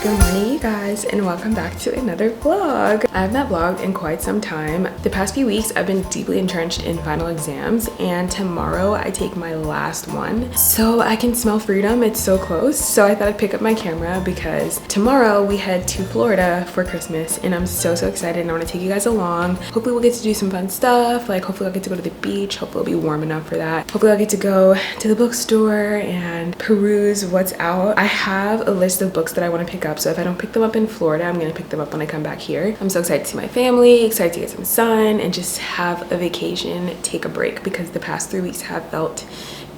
Good morning, you guys, and welcome back to another vlog. I have not vlogged in quite some time. The past few weeks I've been deeply entrenched in final exams, and tomorrow I take my last one, so I can smell freedom. It's so close. So I thought I'd pick up my camera because tomorrow we head to Florida for Christmas, and I'm so excited, and I want to take you guys along. Hopefully we'll get to do some fun stuff. Like hopefully I'll get to go to the beach. Hopefully it'll be warm enough for that. Hopefully I'll get to go to the bookstore and peruse what's out. I have a list of books that I want to pick up, so if I don't pick them up in Florida, I'm gonna pick them up when I come back here. I'm so excited to see my family, excited to get some sun and just have a vacation, take a break, because the past 3 weeks have felt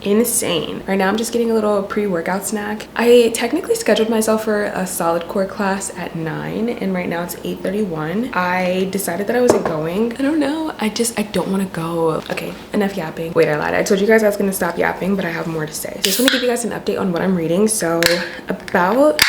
insane. Right now I'm just getting a little pre-workout snack. I technically scheduled myself for a solid core class at 9, and right now it's 8:31. I decided that I wasn't going. I don't know, I don't want to go. Okay, enough yapping. Wait, I lied. I told you guys I was gonna stop yapping, but I have more to say. Just want to give you guys an update on what I'm reading. So about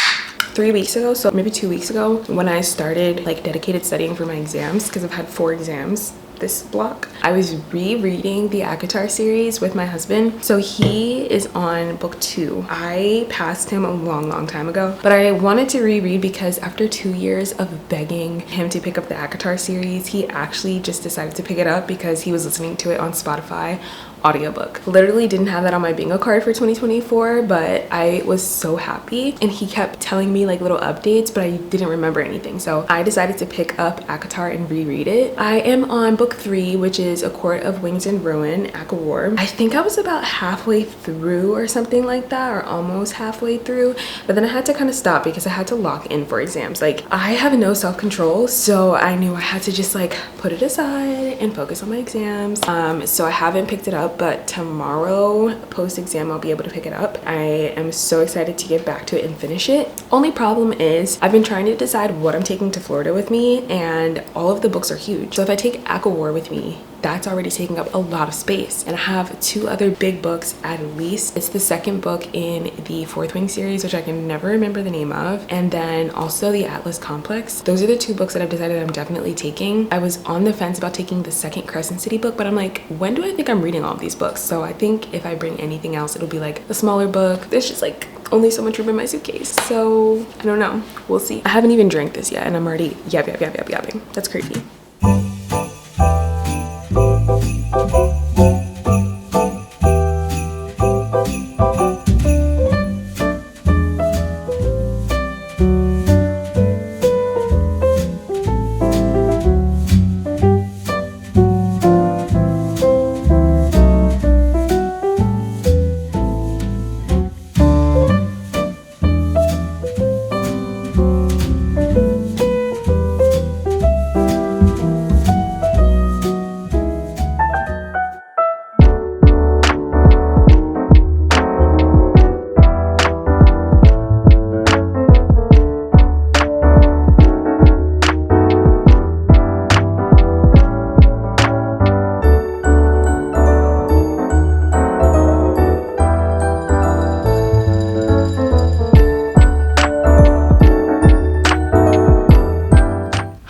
3 weeks ago, so maybe 2 weeks ago, when I started like dedicated studying for my exams, because I've had 4 exams this block, I was rereading the ACOTAR series with my husband. So he is on book 2. I passed him a long time ago, but I wanted to reread because after 2 years of begging him to pick up the ACOTAR series, he actually just decided to pick it up because he was listening to it on Spotify audiobook. Literally didn't have that on my bingo card for 2024, but I was so happy, and he kept telling me like little updates, but I didn't remember anything, so I decided to pick up ACOTAR and reread it. I am on book 3, which is A Court of Wings and Ruin, ACOWAR. I think I was about halfway through or something like that, or almost halfway through, but then I had to kind of stop because I had to lock in for exams. Like, I have no self-control, so I knew I had to just like put it aside and focus on my exams. So I haven't picked it up, but tomorrow post-exam I'll be able to pick it up. I am so excited to get back to it and finish it. Only problem is I've been trying to decide what I'm taking to Florida with me, and all of the books are huge. So if I take ACOWAR with me, that's already taking up a lot of space, and I have 2 other big books at least. It's the second book in the Fourth Wing series, which I can never remember the name of, and then also the Atlas Complex. Those are the 2 books that I've decided I'm definitely taking. I was on the fence about taking the second Crescent City book, but I'm like, when do I think I'm reading all of these books? So I think if I bring anything else, it'll be like a smaller book. There's just like only so much room in my suitcase, so I don't know, we'll see. I haven't even drank this yet, and I'm already yapping. That's crazy.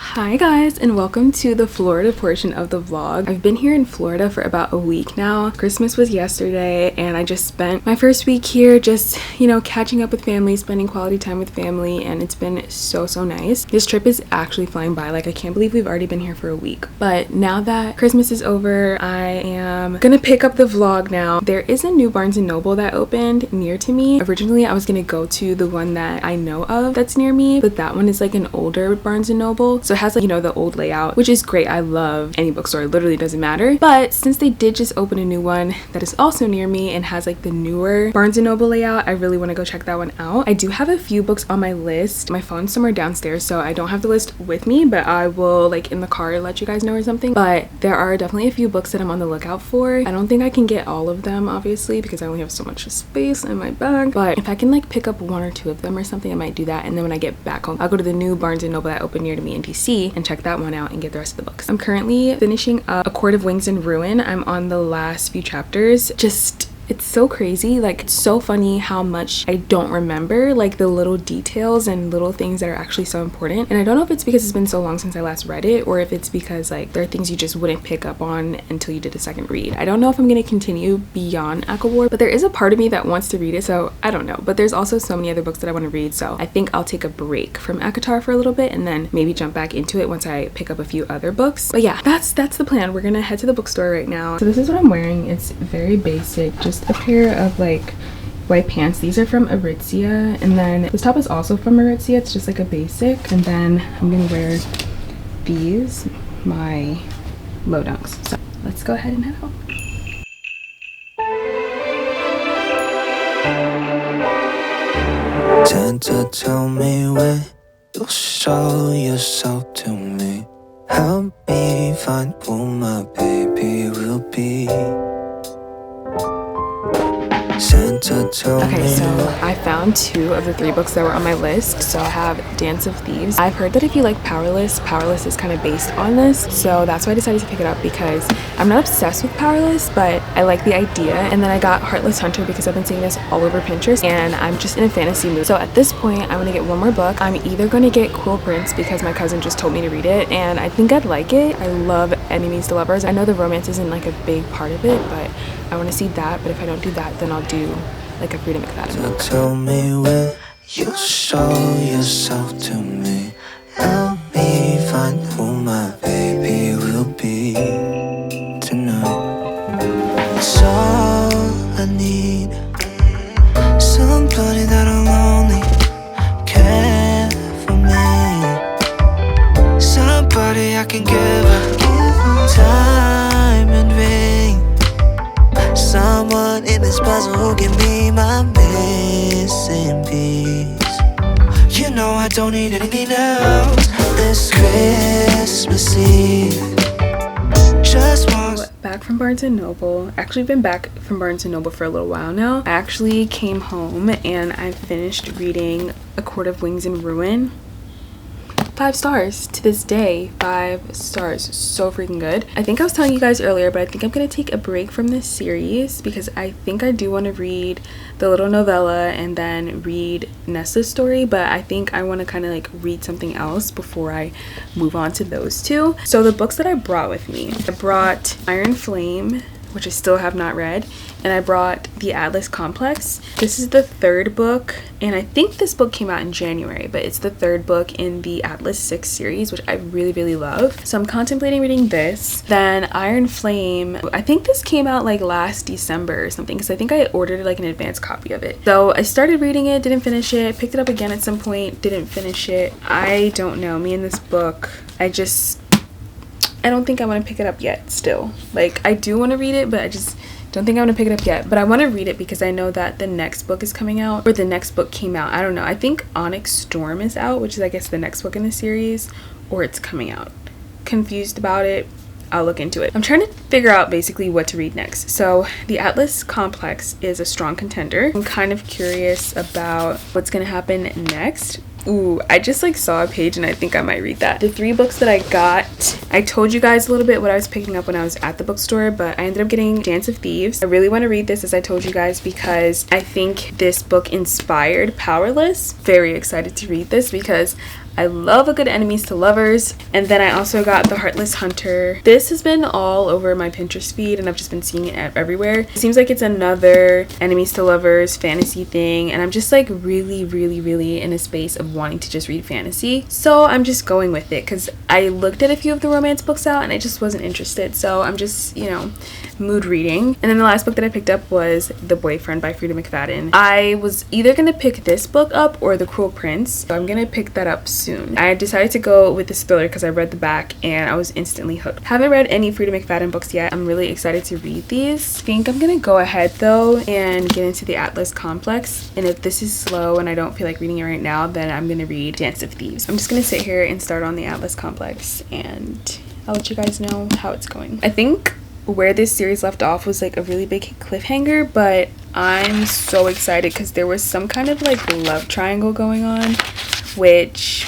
Hi guys, and welcome to the Florida portion of the vlog. I've been here in Florida for about a week now. Christmas was yesterday, and I just spent my first week here just, you know, catching up with family, spending quality time with family, and it's been so nice. This trip is actually flying by. Like, I can't believe we've already been here for a week. But now that Christmas is over, I am gonna pick up the vlog now. There is a new Barnes & Noble that opened near to me. Originally, I was gonna go to the one that I know of that's near me, but that one is like an older Barnes & Noble, so it has like, you know, the old layout, which is great. I love any bookstore, it literally doesn't matter. But since they did just open a new one that is also near me and has like the newer Barnes & Noble layout, I really want to go check that one out. I do have a few books on my list. My phone's somewhere downstairs, so I don't have the list with me, but I will like in the car let you guys know or something. But there are definitely a few books that I'm on the lookout for. I don't think I can get all of them, obviously, because I only have so much space in my bag, but if I can like pick up 1 or 2 of them or something, I might do that. And then when I get back home, I'll go to the new Barnes & Noble that opened near to me in DC and check that one out and get the rest of the books. I'm currently finishing up A Court of Wings and Ruin. I'm on the last few chapters. Just It's so crazy. Like, it's so funny how much I don't remember, like the little details and little things that are actually so important. And I don't know if it's because it's been so long since I last read it, or if it's because like there are things you just wouldn't pick up on until you did a second read. I don't know if I'm going to continue beyond War, but there is a part of me that wants to read it, so I don't know. But there's also so many other books that I want to read, so I think I'll take a break from ACOTAR for a little bit and then maybe jump back into it once I pick up a few other books. But yeah, that's the plan. We're gonna head to the bookstore right now. So this is what I'm wearing. It's very basic, just a pair of like white pants. These are from Aritzia, and then this top is also from Aritzia. It's just like a basic, and then I'm gonna wear these, my low dunks. So let's go ahead and head out. Tend to tell me when you'll show yourself to me. Help me find who my baby will be. Okay, so I found 2 of the 3 books that were on my list. So I have Dance of Thieves. I've heard that if you like Powerless is kind of based on this, so that's why I decided to pick it up, because I'm not obsessed with Powerless, but I like the idea. And then I got Heartless Hunter because I've been seeing this all over Pinterest, and I'm just in a fantasy mood. So at this point, I'm gonna get one more book. I'm either gonna get Cruel Prince because my cousin just told me to read it, and I think I'd like it. I love enemies to lovers. I know the romance isn't like a big part of it, but I want to see that. But if I don't do that, then I'll do like a Freida McFadden book. Tell me when you show yourself to me. Help me find who my baby will be tonight. It's all I need. Somebody that'll only care for me. Somebody I can give her time and ring. Someone in this puzzle who can be my missing piece. You know I don't need anything else this Christmas Eve. Just want. Back from Barnes & Noble. Actually been back from Barnes & Noble for a little while now. I actually came home and I finished reading A Court of Wings and Ruin. 5 stars to this day. 5 stars. So freaking good. I think I was telling you guys earlier, but I think I'm gonna take a break from this series because I think I do want to read the little novella and then read Nesta's story, but I think I want to kind of like read something else before I move on to those 2. So the books that I brought with me, I brought Iron Flame, which I still have not read, and I brought The Atlas Complex. This is the 3rd book, and I think this book came out in January, but it's the 3rd book in the Atlas 6 series, which I really, really love. So I'm contemplating reading this. Then Iron Flame, I think this came out like last December or something, because I think I ordered like an advance copy of it. So I started reading it, didn't finish it, picked it up again at some point, didn't finish it. I don't know, me and this book, I don't think I want to pick it up yet still. Like, I do want to read it, but I just don't think I want to pick it up yet. But I want to read it because I know that the next book is coming out, or the next book came out. I don't know. I think Onyx Storm is out, which is I guess the next book in the series, or it's coming out. Confused about it. I'll look into it. I'm trying to figure out basically what to read next. So The Atlas Complex is a strong contender. I'm kind of curious about what's going to happen next. Ooh, I just like saw a page and I think I might read that. The 3 books that I got, I told you guys a little bit what I was picking up when I was at the bookstore, but I ended up getting Dance of Thieves. I really want to read this, as I told you guys, because I think this book inspired Powerless. Very excited to read this because I love a good enemies to lovers. And then I also got The Heartless Hunter. This has been all over my Pinterest feed and I've just been seeing it everywhere. It seems like it's another enemies to lovers fantasy thing, and I'm just like really, really, really in a space of wanting to just read fantasy. So I'm just going with it because I looked at a few of the romance books out and I just wasn't interested. So I'm just, you know, mood reading. And then the last book that I picked up was The Boyfriend by Freida McFadden. I was either gonna pick this book up or The Cruel Prince, so I'm gonna pick that up soon. I decided to go with this thriller because I read the back and I was instantly hooked. Haven't read any Freida McFadden books yet. I'm really excited to read these. I think I'm gonna go ahead though and get into the Atlas Complex, and if this is slow and I don't feel like reading it right now, then I'm gonna read Dance of Thieves. I'm just gonna sit here and start on the Atlas Complex and I'll let you guys know how it's going. I think where this series left off was like a really big cliffhanger, but I'm so excited because there was some kind of like love triangle going on, which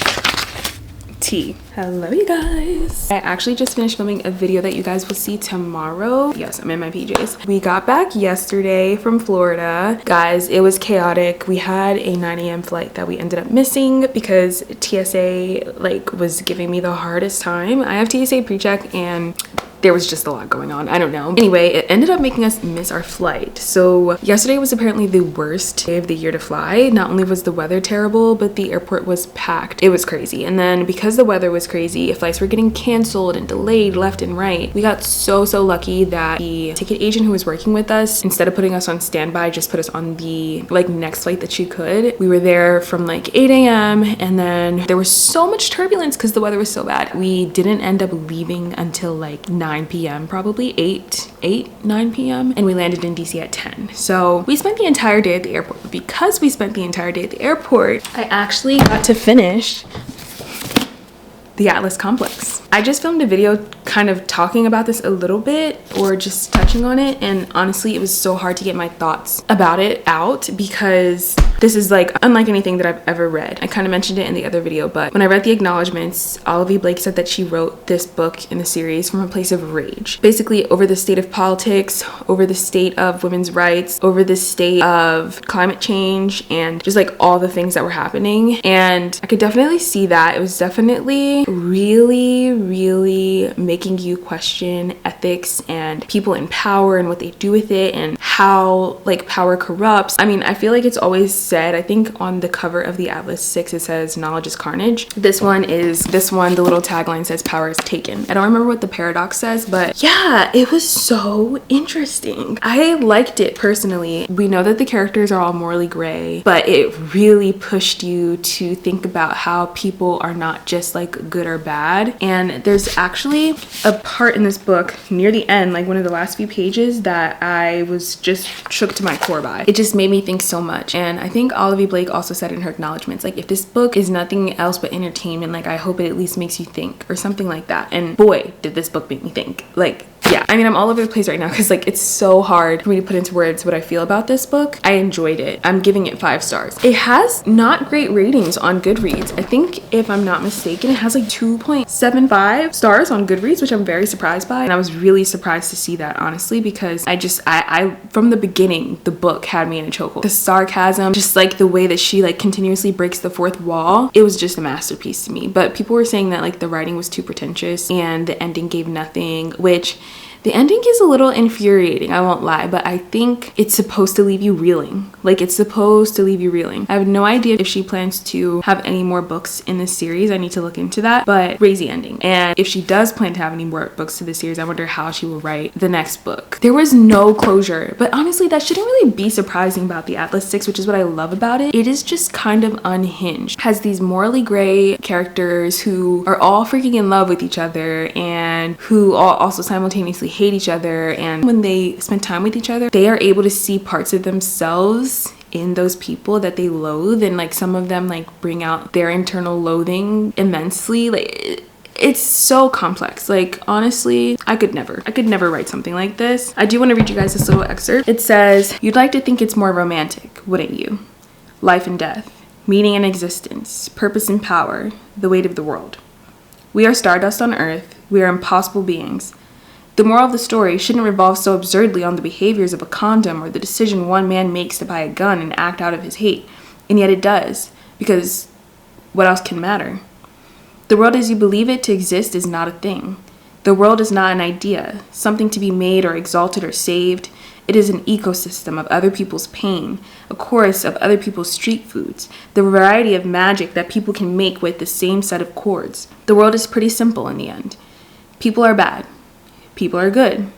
tea. Hello you guys. I actually just finished filming a video that you guys will see tomorrow. Yes, I'm in my PJs. We got back yesterday from Florida. Guys, it was chaotic. We had a 9 a.m. flight that we ended up missing because TSA like was giving me the hardest time. I have TSA pre-check and there was just a lot going on. I don't know. Anyway, it ended up making us miss our flight. So yesterday was apparently the worst day of the year to fly. Not only was the weather terrible, but the airport was packed. It was crazy. And then because the weather was crazy, flights were getting canceled and delayed left and right. We got so lucky that the ticket agent who was working with us, instead of putting us on standby, just put us on the like next flight that she could. We were there from like 8 a.m. and then there was so much turbulence because the weather was so bad. We didn't end up leaving until like 9 p.m. probably 9 p.m. and we landed in DC at 10. So we spent the entire day at the airport. But because we spent the entire day at the airport, I actually got to finish the Atlas complex. I just filmed a video kind of talking about this a little bit or just touching on it, and honestly it was so hard to get my thoughts about it out because this is like unlike anything that I've ever read. I kind of mentioned it in the other video, but when I read the acknowledgements, Olivie Blake said that she wrote this book in the series from a place of rage, basically over the state of politics, over the state of women's rights, over the state of climate change, and just like all the things that were happening. And I could definitely see that. It was definitely really making you question ethics and people in power and what they do with it and how like power corrupts. I mean, I feel like it's always said, I think on the cover of the Atlas 6 it says knowledge is carnage. The little tagline says power is taken. I don't remember what the paradox says, but yeah, it was so interesting. I liked it personally. We know that the characters are all morally gray, but it really pushed you to think about how people are not just like good or bad. And there's actually a part in this book near the end, like one of the last few pages, that I was just shook to my core by. It just made me think so much. And I think Olivie Blake also said in her acknowledgements, like, if this book is nothing else but entertainment, like I hope it at least makes you think or something like that. And boy, did this book make me think. Like, yeah, I mean, I'm all over the place right now because like it's so hard for me to put into words what I feel about this book. I enjoyed it. I'm giving it 5 stars. It has not great ratings on Goodreads. I think if I'm not mistaken, it has like 2.75 stars on Goodreads, which I'm very surprised by. And I was really surprised to see that, honestly, because I from the beginning, the book had me in a chokehold. The sarcasm, just like the way that she like continuously breaks the fourth wall, it was just a masterpiece to me. But people were saying that like the writing was too pretentious and the ending gave nothing, which the ending is a little infuriating, I won't lie, but I think it's supposed to leave you reeling. Like, it's supposed to leave you reeling. I have no idea if she plans to have any more books in this series. I need to look into that, but crazy ending. And if she does plan to have any more books to the series, I wonder how she will write the next book. There was no closure, but honestly, that shouldn't really be surprising about the Atlas 6, which is what I love about it. It is just kind of unhinged. It has these morally gray characters who are all freaking in love with each other and who all also simultaneously hate each other, and when they spend time with each other, they are able to see parts of themselves in those people that they loathe, and like some of them like bring out their internal loathing immensely. Like, it's so complex. Like, honestly, I could never write something like this. I do want to read you guys this little excerpt. It says, "You'd like to think it's more romantic, wouldn't you? Life and death, meaning and existence, purpose and power, the weight of the world. We are stardust on earth. We are impossible beings. The moral of the story shouldn't revolve so absurdly on the behaviors of a condom or the decision one man makes to buy a gun and act out of his hate. And yet it does, because what else can matter? The world as you believe it to exist is not a thing. The world is not an idea, something to be made or exalted or saved. It is an ecosystem of other people's pain, a chorus of other people's street foods, the variety of magic that people can make with the same set of chords. The world is pretty simple in the end. People are bad. People are good.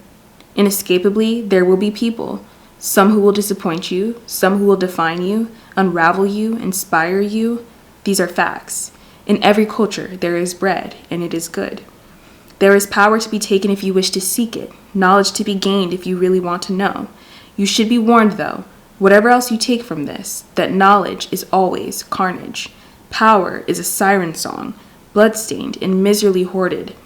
Inescapably, there will be people. Some who will disappoint you, some who will define you, unravel you, inspire you. These are facts. In every culture, there is bread, and it is good. There is power to be taken if you wish to seek it, knowledge to be gained if you really want to know. You should be warned, though, whatever else you take from this, that knowledge is always carnage. Power is a siren song, bloodstained and miserably hoarded.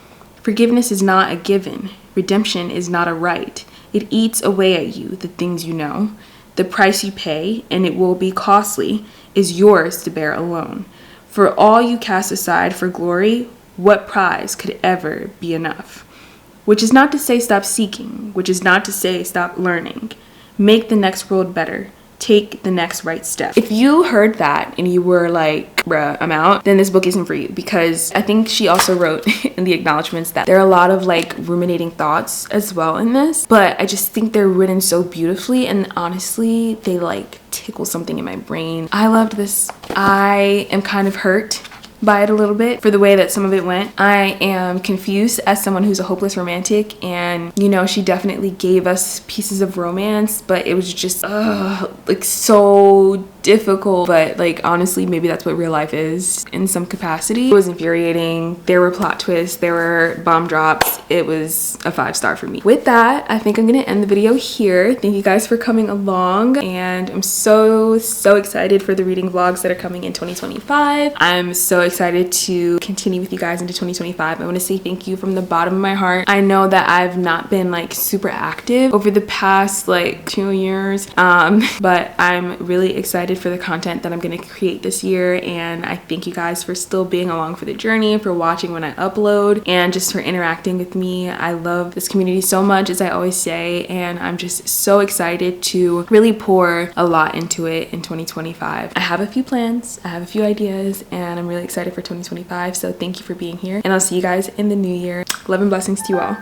Forgiveness is not a given. Redemption is not a right. It eats away at you, the things you know. The price you pay, and it will be costly, is yours to bear alone. For all you cast aside for glory, what prize could ever be enough? Which is not to say stop seeking, which is not to say stop learning. Make the next world better. Take the next right step. If you heard that and you were like, bruh, I'm out, then this book isn't for you, because I think she also wrote in the acknowledgements that there are a lot of like ruminating thoughts as well in this, but I just think they're written so beautifully, and honestly, they like tickle something in my brain. I loved this. I am kind of hurt by it a little bit for the way that some of it went. I am confused as someone who's a hopeless romantic, and you know, she definitely gave us pieces of romance, but it was just like so difficult. But like honestly, maybe that's what real life is in some capacity. It was infuriating. There were plot twists, there were bomb drops. It was a 5-star for me. With that, I think I'm gonna end the video here. Thank you guys for coming along, and I'm so excited for the reading vlogs that are coming in 2025. I'm so excited to continue with you guys into 2025. I want to say thank you from the bottom of my heart. I know that I've not been like super active over the past like 2 years, but I'm really excited for the content that I'm going to create this year, and I thank you guys for still being along for the journey, for watching when I upload, and just for interacting with me. I love this community so much, as I always say, and I'm just so excited to really pour a lot into it in 2025. I have a few plans, I have a few ideas, and I'm really excited for 2025. So thank you for being here, and I'll see you guys in the new year. Love and blessings to you all.